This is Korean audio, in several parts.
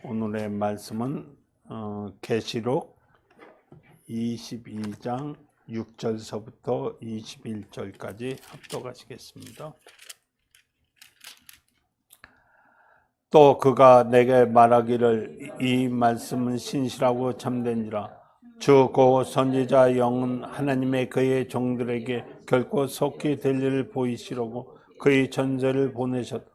오늘의 말씀은 계시록 22장 6절서부터 21절까지 합독하시겠습니다. 또 그가 내게 말하기를 이 말씀은 신실하고 참된지라 주 고 선지자 영은 하나님의 그의 종들에게 결코 속히 될 일을 보이시려고 그의 전설을 보내셨다.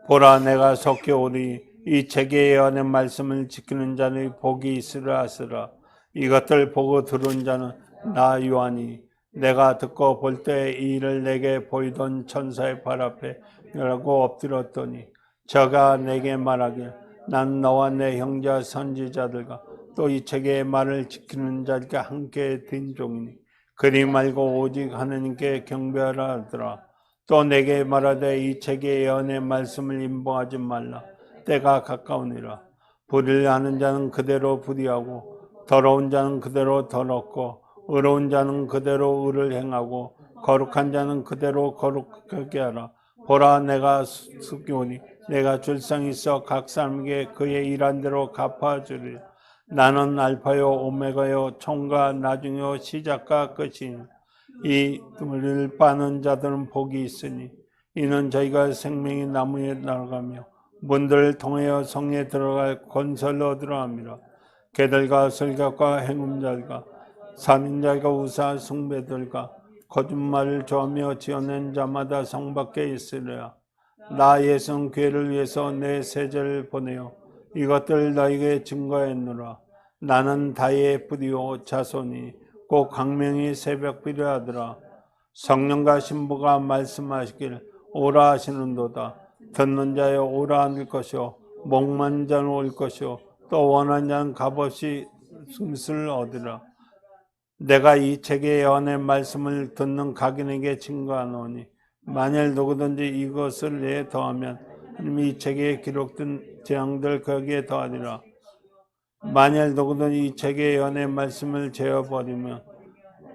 보라 내가 속히 오리 이 책에 예언의 말씀을 지키는 자는 복이 있으라 하시라. 이것들 보고 들은 자는 나 요한이 내가 듣고 볼 때 이 일을 내게 보이던 천사의 발 앞에 라고 엎드렸더니 저가 내게 말하길 난 너와 내 형제 선지자들과 또 이 책의 말을 지키는 자들과 함께 된 종이니 그리 말고 오직 하나님께 경배하라 하더라. 또 내게 말하되 이 책의 예언의 말씀을 임봉하지 말라. 때가 가까우니라. 불의를 하는 자는 그대로 불의하고 더러운 자는 그대로 더럽고 의로운 자는 그대로 의를 행하고 거룩한 자는 그대로 거룩하게 하라. 보라 내가 숙이오니 내가 줄상 있어 각 사람에게 그의 일한 대로 갚아주리라. 나는 알파요 오메가요 총과 나중요 시작과 끝이니 이 물을 빠는 자들은 복이 있으니 이는 저희가 생명의 나무에 날아가며 문들을 통하여 성에 들어갈 권세를 얻으려 함이라. 개들과 설교과 행음자들과 살인자들과 우사 숭배들과 거짓말을 좋아하며 지어낸 자마다 성 밖에 있으리라. 나 예수는 교회를 위해서 내 세자를 보내어 이것들을 너에게 증거했노라. 나는 다의 뿌리요 자손이 곧 강명이 새벽비려 하더라. 성령과 신부가 말씀하시길 오라 하시는도다. 듣는 자여 오라 하는 것이요 목만 자는 올 것이요 또 원하는 자는 값없이 숨을 얻으라. 내가 이 책의 예언의 말씀을 듣는 각인에게 증거하노니 만일 누구든지 이것을 내에 더하면 하나님이 이 책에 기록된 재앙들 거기에 더하리라. 만일 누구든지 이 책의 예언의 말씀을 제어버리면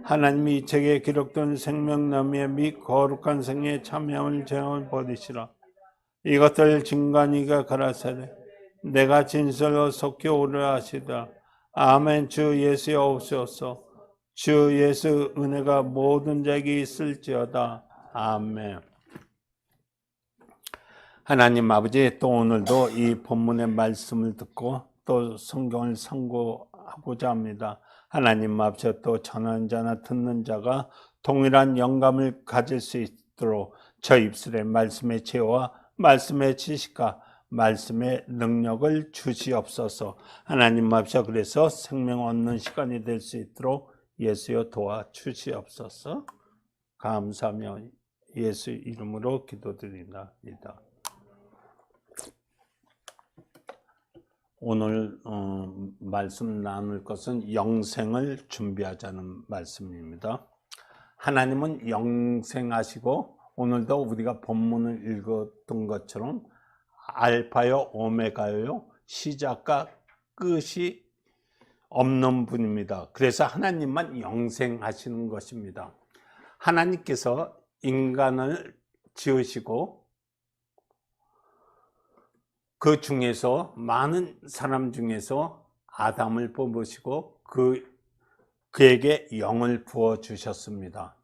하나님이 이 책에 기록된 생명나무의 및 거룩한 생에 참여함을 재앙을 버리시라. 이것들 증거하니가 가라사대 내가 진실로 속히 오르라 하시다. 아멘. 주 예수여 오시옵소서. 주 예수 은혜가 모든 자에게 있을지어다. 아멘. 하나님 아버지, 또 오늘도 이 본문의 말씀을 듣고 또 성경을 상고하고자 합니다. 하나님 앞에 또 전하는 자나 듣는 자가 동일한 영감을 가질 수 있도록 저 입술에 말씀의 지혜와 말씀의 지식과 말씀의 능력을 주시옵소서. 하나님 앞에 그래서 생명 얻는 시간이 될 수 있도록 예수여 도와주시옵소서. 감사하며 예수 이름으로 기도드립니다. 오늘 말씀 나눌 것은 영생을 준비하자는 말씀입니다. 하나님은 영생하시고 오늘도 우리가 본문을 읽었던 것처럼 알파요 오메가요 시작과 끝이 없는 분입니다. 그래서 하나님만 영생하시는 것입니다. 하나님께서 인간을 지으시고 그 중에서 많은 사람 중에서 아담을 뽑으시고 그에게 영을 부어 주셨습니다.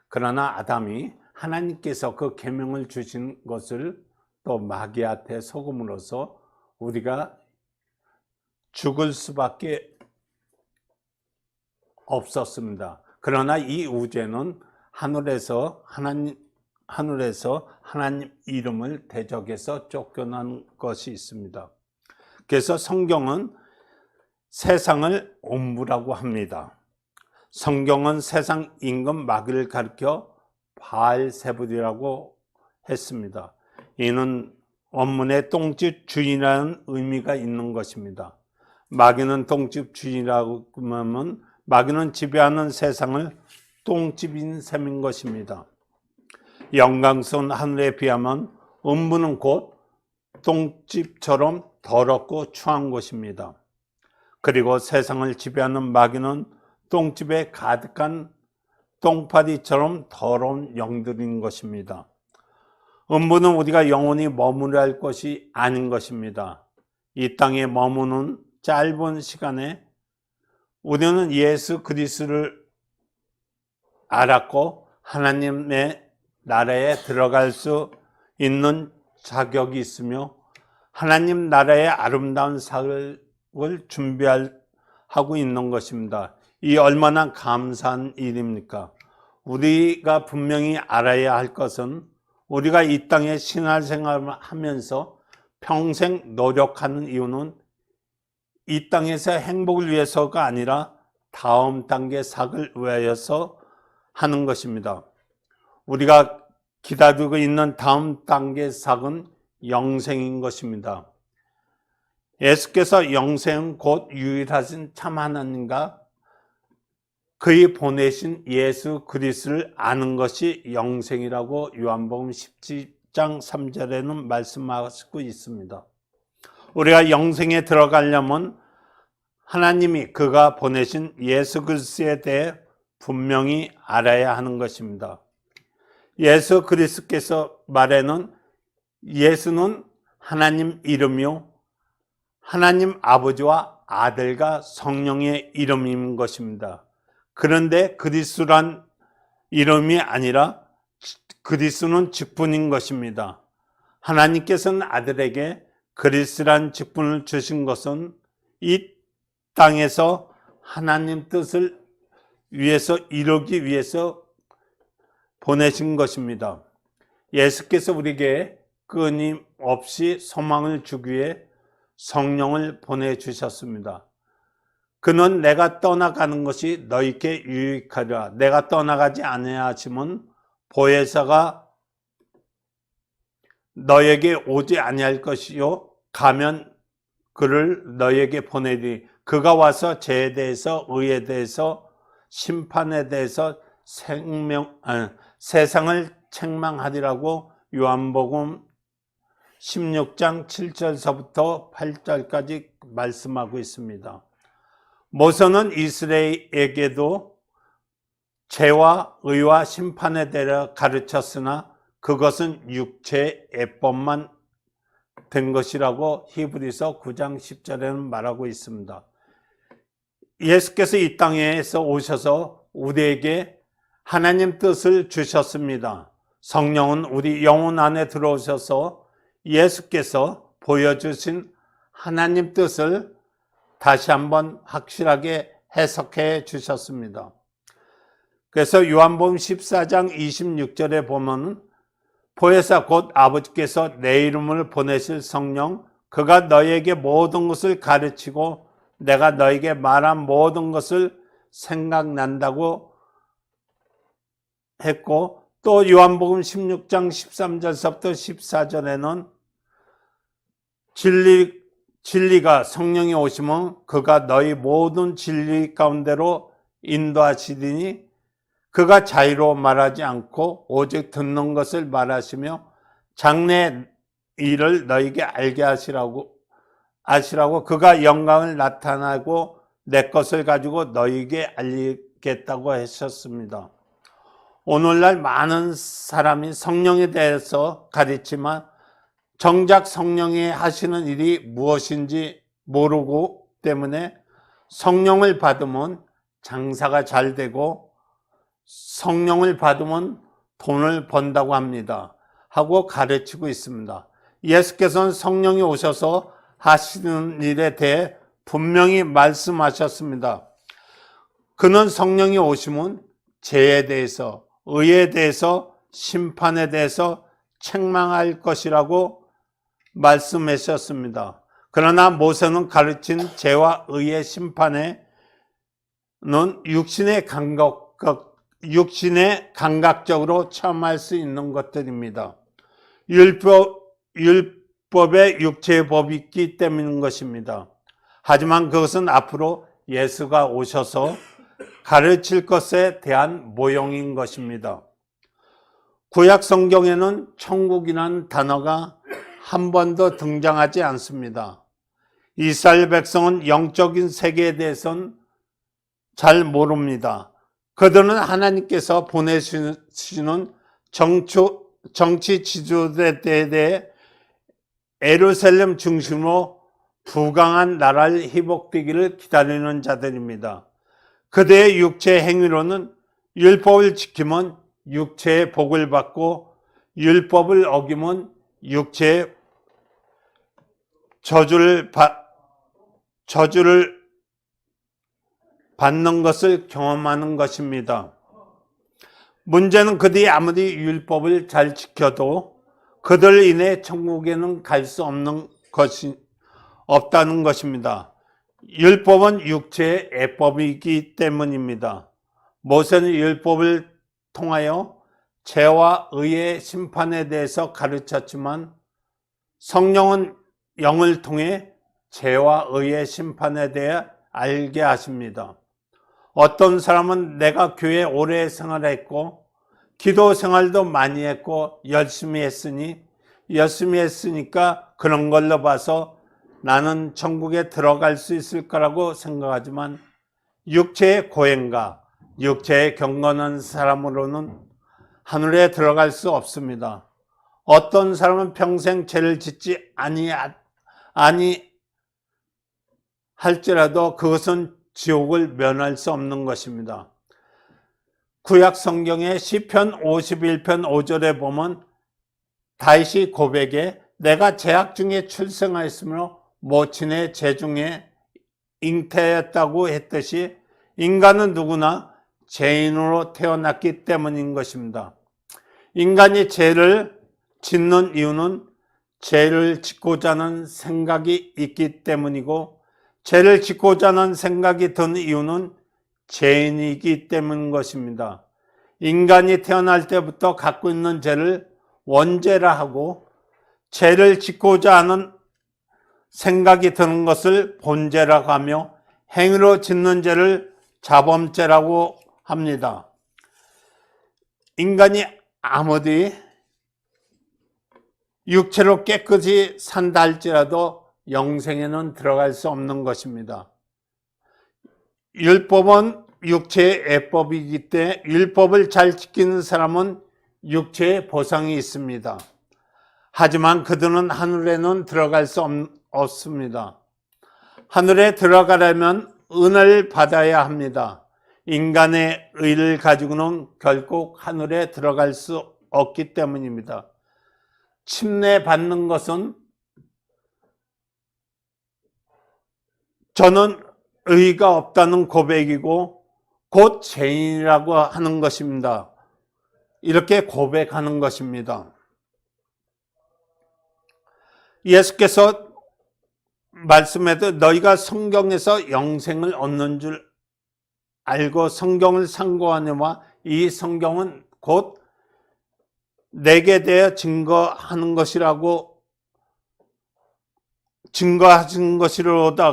그러나 아담이 하나님께서 그 계명을 주신 것을 또 마귀한테 속음으로써 우리가 죽을 수밖에 없었습니다. 그러나 이 우주에는 하늘에서 하나님 이름을 대적해서 쫓겨난 것이 있습니다. 그래서 성경은 세상을 옴부라고 합니다. 성경은 세상 임금 마귀를 가리켜 바알세불이라고 했습니다. 이는 원문에 똥집 주인이라는 의미가 있는 것입니다. 마귀는 똥집 주인이라고 하면 마귀는 지배하는 세상을 똥집인 셈인 것입니다. 영광스러운 하늘에 비하면 음부는 곧 똥집처럼 더럽고 추한 곳입니다. 그리고 세상을 지배하는 마귀는 똥집에 가득한 똥파리처럼 더러운 영들인 것입니다. 음부는 우리가 영원히 머무르야 할 것이 아닌 것입니다. 이 땅에 머무는 짧은 시간에 우리는 예수 그리스도를 알았고 하나님의 나라에 들어갈 수 있는 자격이 있으며 하나님 나라의 아름다운 삶을 준비하고 있는 것입니다. 이 얼마나 감사한 일입니까? 우리가 분명히 알아야 할 것은 우리가 이 땅에 신앙생활을 하면서 평생 노력하는 이유는 이 땅에서 행복을 위해서가 아니라 다음 단계 삭을 위하여서 하는 것입니다. 우리가 기다리고 있는 다음 단계 삭은 영생인 것입니다. 예수께서 영생은 곧 유일하신 참 하나님과 그의 보내신 예수 그리스도를 아는 것이 영생이라고 요한복음 17장 3절에는 말씀하시고 있습니다. 우리가 영생에 들어가려면 하나님이 그가 보내신 예수 그리스도에 대해 분명히 알아야 하는 것입니다. 예수 그리스도께서 말에는 예수는 하나님 이름이요 하나님 아버지와 아들과 성령의 이름인 것입니다. 그런데 그리스도란 이름이 아니라 그리스도는 직분인 것입니다. 하나님께서는 아들에게 그리스도란 직분을 주신 것은 이 땅에서 하나님 뜻을 위해서 이루기 위해서 보내신 것입니다. 예수께서 우리에게 끊임없이 소망을 주기 위해 성령을 보내주셨습니다. 그는 내가 떠나가는 것이 너희에게 유익하리라. 내가 떠나가지 아니하시면 보혜사가 너에게 오지 아니할 것이요 가면 그를 너에게 보내리. 그가 와서 죄에 대해서 의에 대해서 심판에 대해서 세상을 책망하리라고 요한복음 16장 7절서부터 8절까지 말씀하고 있습니다. 모세는 이스라엘에게도 죄와 의와 심판에 대해 가르쳤으나 그것은 육체의 애법만 된 것이라고 히브리서 9장 10절에는 말하고 있습니다. 예수께서 이 땅에서 오셔서 우리에게 하나님 뜻을 주셨습니다. 성령은 우리 영혼 안에 들어오셔서 예수께서 보여주신 하나님 뜻을 다시 한번 확실하게 해석해 주셨습니다. 그래서 요한복음 14장 26절에 보면 보혜사 곧 아버지께서 내 이름을 보내실 성령 그가 너희에게 모든 것을 가르치고 내가 너희에게 말한 모든 것을 생각난다고 했고 또 요한복음 16장 13절서부터 14절에는 진리가 성령이 오시면 그가 너희 모든 진리 가운데로 인도하시리니 그가 자유로 말하지 않고 오직 듣는 것을 말하시며 장래 일을 너희에게 알게 아시라고 그가 영광을 나타나고 내 것을 가지고 너희에게 알리겠다고 하셨습니다. 오늘날 많은 사람이 성령에 대해서 가르치지만 정작 성령이 하시는 일이 무엇인지 모르고 때문에 성령을 받으면 장사가 잘 되고 성령을 받으면 돈을 번다고 합니다. 하고 가르치고 있습니다. 예수께서는 성령이 오셔서 하시는 일에 대해 분명히 말씀하셨습니다. 그는 성령이 오시면 죄에 대해서, 의에 대해서, 심판에 대해서 책망할 것이라고 말씀하셨습니다. 그러나 모세는 가르친 죄와 의의 심판에는 육신의 감각적으로 체험할 수 있는 것들입니다. 율법에 육체의 법이 있기 때문인 것입니다. 하지만 그것은 앞으로 예수가 오셔서 가르칠 것에 대한 모형인 것입니다. 구약 성경에는 천국이라는 단어가 한 번도 등장하지 않습니다. 이스라엘 백성은 영적인 세계에 대해서는 잘 모릅니다. 그들은 하나님께서 보내시는 정치 지도자에 대해 예루살렘 중심으로 부강한 나라를 회복되기를 기다리는 자들입니다. 그들의 육체의 행위로는 율법을 지키면 육체의 복을 받고 율법을 어기면 육체의 저주를 받는 것을 경험하는 것입니다. 문제는 그들이 아무리 율법을 잘 지켜도 그들 인해 천국에는 갈 수 없다는 것입니다. 율법은 육체의 애법이기 때문입니다. 모세는 율법을 통하여 죄와 의의 심판에 대해서 가르쳤지만 성령은 영을 통해 죄와 의의 심판에 대해 알게 하십니다. 어떤 사람은 내가 교회에 오래 생활했고 기도 생활도 많이 했고 열심히 했으니까 그런 걸로 봐서 나는 천국에 들어갈 수 있을 거라고 생각하지만 육체의 고행과 육체의 경건한 사람으로는 하늘에 들어갈 수 없습니다. 어떤 사람은 평생 죄를 짓지 할지라도 그것은 지옥을 면할 수 없는 것입니다. 구약 성경의 시편 51편 5절에 보면 다윗이 고백에 내가 재학 중에 출생하였으므로 모친의 재중에 잉태했다고 했듯이 인간은 누구나 죄인으로 태어났기 때문인 것입니다. 인간이 죄를 짓는 이유는 죄를 짓고자 하는 생각이 있기 때문이고 죄를 짓고자 하는 생각이 든 이유는 죄인이기 때문인 것입니다. 인간이 태어날 때부터 갖고 있는 죄를 원죄라 하고 죄를 짓고자 하는 생각이 드는 것을 본죄라고 하며 행위로 짓는 죄를 자범죄라고 합니다. 인간이 아무리 육체로 깨끗이 산다 할지라도 영생에는 들어갈 수 없는 것입니다. 율법은 육체의 애법이기 때문에 율법을 잘 지키는 사람은 육체의 보상이 있습니다. 하지만 그들은 하늘에는 들어갈 수 없습니다. 하늘에 들어가려면 은혜를 받아야 합니다. 인간의 의를 가지고는 결국 하늘에 들어갈 수 없기 때문입니다. 침례받는 것은 저는 의가 없다는 고백이고 곧 죄인이라고 하는 것입니다. 이렇게 고백하는 것입니다. 예수께서 말씀해도 너희가 성경에서 영생을 얻는 줄 알고 성경을 상고하느냐 이 성경은 곧 내게 대해 증거하는 것이로다.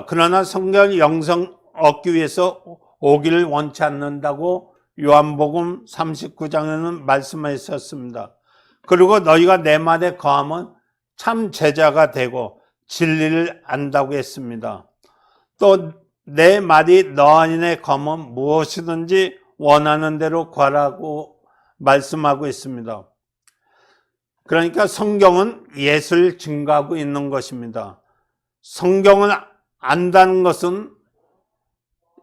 그러나 성경의 영생 얻기 위해서 오기를 원치 않는다고 요한복음 39장에는 말씀하셨습니다. 그리고 너희가 내 말에 거하면 참 제자가 되고 진리를 안다고 했습니다. 또 내 말이 너 안에 거하면 무엇이든지 원하는 대로 구하라고 말씀하고 있습니다. 그러니까 성경은 예수를 증거하고 있는 것입니다. 성경을 안다는 것은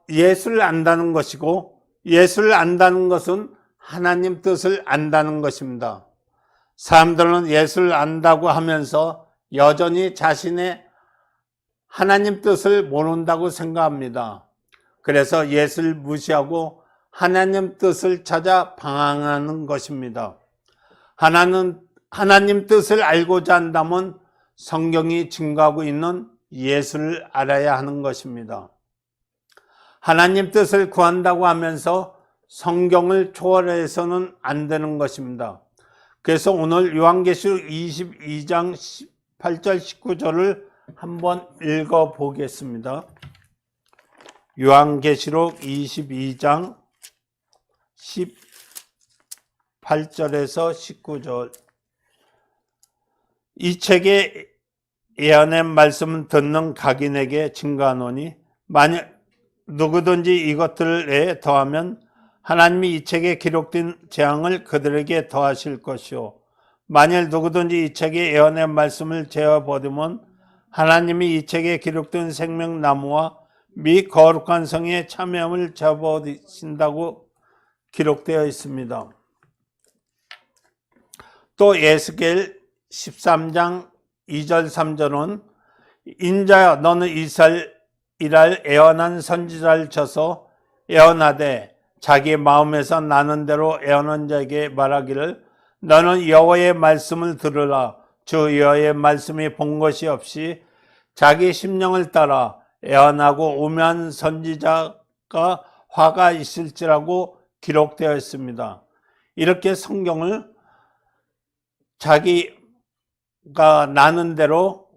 예수를 안다는 것이고 예수를 안다는 것은 하나님 뜻을 안다는 것입니다. 사람들은 예수를 안다고 하면서 여전히 자신의 하나님 뜻을 모른다고 생각합니다. 그래서 예수를 무시하고 하나님 뜻을 찾아 방황하는 것입니다. 하나님 뜻을 알고자 한다면 성경이 증거하고 있는 예수를 알아야 하는 것입니다. 하나님 뜻을 구한다고 하면서 성경을 초월해서는 안 되는 것입니다. 그래서 오늘 요한계시록 22장 18절 19절을 한번 읽어 보겠습니다. 요한계시록 22장 18절에서 19절 이 책에 예언의 말씀을 듣는 각인에게 증거하노니 만약 누구든지 이것들에 더하면 하나님이 이 책에 기록된 재앙을 그들에게 더하실 것이요 만일 누구든지 이 책의 예언의 말씀을 제어버리면 하나님이 이 책에 기록된 생명나무와 미 거룩한 성에 참여함을 접어드신다고 기록되어 있습니다. 또 에스겔 13장 2절 3절은 인자야 너는 이스라엘 애원한 선지자를 쳐서 애원하되 자기 마음에서 나는 대로 애원한 자에게 말하기를 너는 여호와의 말씀을 들으라. 주 여호와의 말씀이 본 것이 없이 자기 심령을 따라 애원하고 우매한 선지자가 화가 있을지라고 기록되어 있습니다. 이렇게 성경을 자기가 나는 대로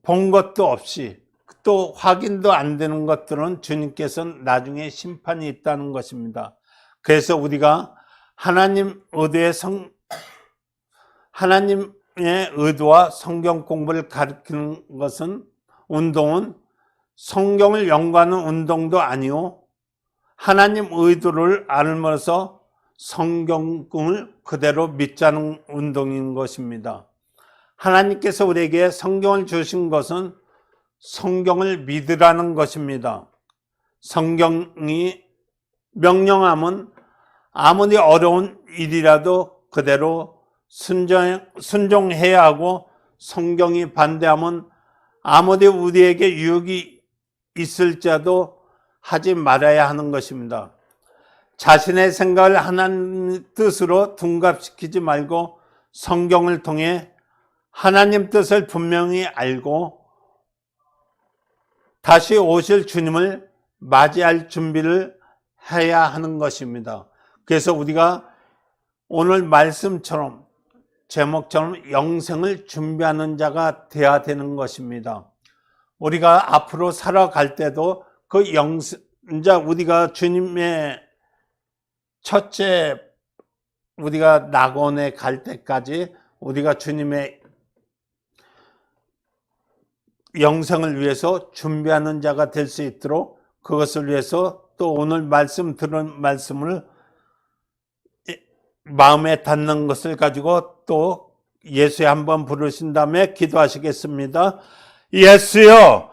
본 것도 없이 또 확인도 안 되는 것들은 주님께서는 나중에 심판이 있다는 것입니다. 그래서 우리가 하나님의 의도와 성경 공부를 가르치는 것은 운동은 성경을 연구하는 운동도 아니요 하나님 의도를 알면서 성경을 그대로 믿자는 운동인 것입니다. 하나님께서 우리에게 성경을 주신 것은 성경을 믿으라는 것입니다. 성경이 명령하면 아무리 어려운 일이라도 그대로 순종해야 하고 성경이 반대하면 아무리 우리에게 유익이 있을지라도 하지 말아야 하는 것입니다. 자신의 생각을 하나님 뜻으로 둔갑시키지 말고 성경을 통해 하나님 뜻을 분명히 알고 다시 오실 주님을 맞이할 준비를 해야 하는 것입니다. 그래서 우리가 오늘 말씀처럼 제목처럼 영생을 준비하는 자가 되어야 되는 것입니다. 우리가 앞으로 살아갈 때도 그 우리가 주님의 첫째 우리가 낙원에 갈 때까지 우리가 주님의 영생을 위해서 준비하는 자가 될 수 있도록 그것을 위해서 또 오늘 들은 말씀을 마음에 닿는 것을 가지고 또 예수에 한번 부르신 다음에 기도하시겠습니다. 예수여